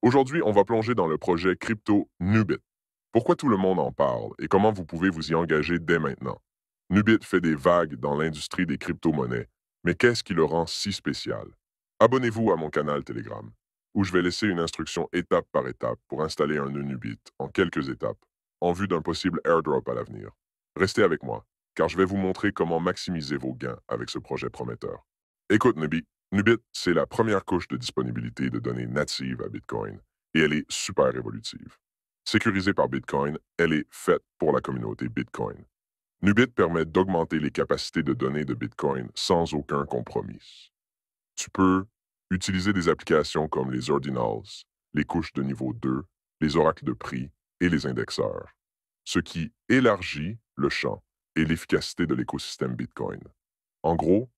Aujourd'hui, on va plonger dans le projet crypto Nubit. Pourquoi tout le monde en parle et comment vous pouvez vous y engager dès maintenant? Nubit fait des vagues dans l'industrie des crypto-monnaies, mais qu'est-ce qui le rend si spécial? Abonnez-vous à mon canal Telegram, où je vais laisser une instruction étape par étape pour installer un nœud Nubit en quelques étapes, en vue d'un possible airdrop à l'avenir. Restez avec moi, car je vais vous montrer comment maximiser vos gains avec ce projet prometteur. Écoute, Nubit, c'est la première couche de disponibilité de données natives à Bitcoin et elle est super évolutive. Sécurisée par Bitcoin, elle est faite pour la communauté Bitcoin. Nubit permet d'augmenter les capacités de données de Bitcoin sans aucun compromis. Tu peux utiliser des applications comme les ordinals, les couches de niveau 2, les oracles de prix et les indexeurs, ce qui élargit le champ et l'efficacité de l'écosystème Bitcoin. En gros,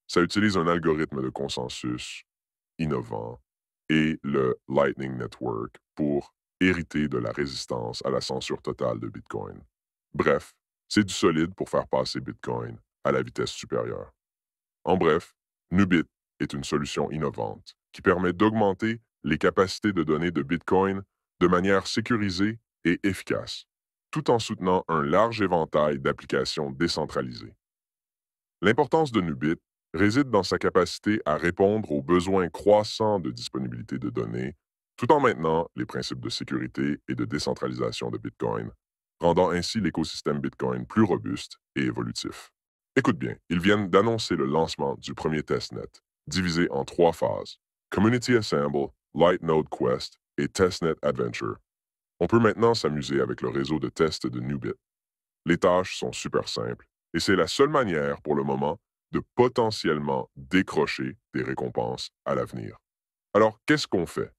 ça utilise un algorithme de consensus innovant et le Lightning Network pour hériter de la résistance à la censure totale de Bitcoin. Bref, c'est du solide pour faire passer Bitcoin à la vitesse supérieure. En bref, Nubit est une solution innovante qui permet d'augmenter les capacités de données de Bitcoin de manière sécurisée et efficace, tout en soutenant un large éventail d'applications décentralisées. L'importance de Nubit réside dans sa capacité à répondre aux besoins croissants de disponibilité de données, tout en maintenant les principes de sécurité et de décentralisation de Bitcoin, rendant ainsi l'écosystème Bitcoin plus robuste et évolutif. Écoute bien, ils viennent d'annoncer le lancement du premier testnet, divisé en trois phases: Community Assemble, Light Node Quest et Testnet Adventure. On peut maintenant s'amuser avec le réseau de tests de Nubit. Les tâches sont super simples et c'est la seule manière pour le moment de potentiellement décrocher des récompenses à l'avenir. Alors, qu'est-ce qu'on fait?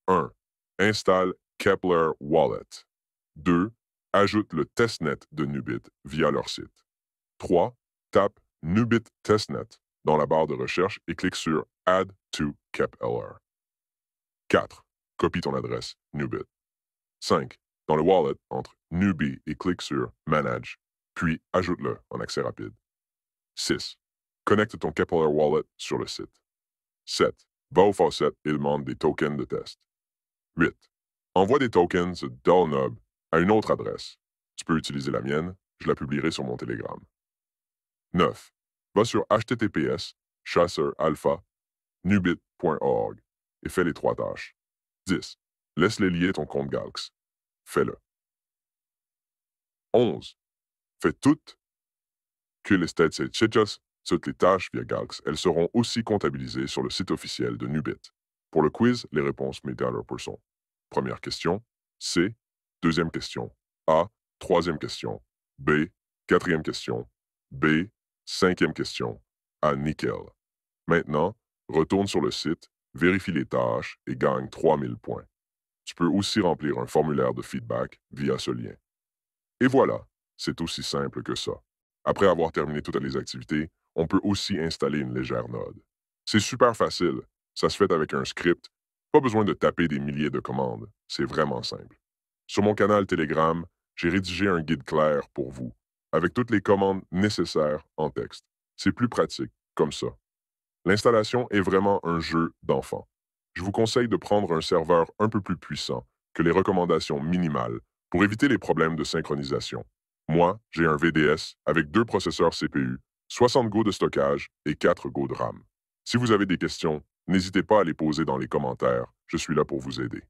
1. Installe Kepler Wallet. 2. Ajoute le testnet de Nubit via leur site. 3. Tape Nubit Testnet dans la barre de recherche et clique sur Add to KepLR. 4. Copie ton adresse Nubit. 5. Dans le wallet, entre Newbie et clique sur Manage, puis ajoute-le en accès rapide. 6. Connecte ton Kepler Wallet sur le site. 7. Va au faucet et demande des tokens de test. 8. Envoie des tokens Dollnub à une autre adresse. Tu peux utiliser la mienne, je la publierai sur mon Telegram. 9. Va sur https chasseur-alpha nubit.org et fais les trois tâches. 10. Laisse-les lier ton compte Galx. Fais-le. 11. Fais toutes que les stats et chichas, toutes les tâches via Galx. Elles seront aussi comptabilisées sur le site officiel de Nubit. Pour le quiz, les réponses mettez à leur person. Première question, C. Deuxième question, A. Troisième question, B. Quatrième question, B. Cinquième question, A. Nickel. Maintenant, retourne sur le site, vérifie les tâches et gagne 3000 points. Tu peux aussi remplir un formulaire de feedback via ce lien. Et voilà, c'est aussi simple que ça. Après avoir terminé toutes les activités, on peut aussi installer une légère node. C'est super facile, ça se fait avec un script, pas besoin de taper des milliers de commandes, c'est vraiment simple. Sur mon canal Telegram, j'ai rédigé un guide clair pour vous, avec toutes les commandes nécessaires en texte. C'est plus pratique, comme ça. L'installation est vraiment un jeu d'enfant. Je vous conseille de prendre un serveur un peu plus puissant que les recommandations minimales pour éviter les problèmes de synchronisation. Moi, j'ai un VDS avec 2 processeurs CPU, 60 Go de stockage et 4 Go de RAM. Si vous avez des questions, n'hésitez pas à les poser dans les commentaires, je suis là pour vous aider.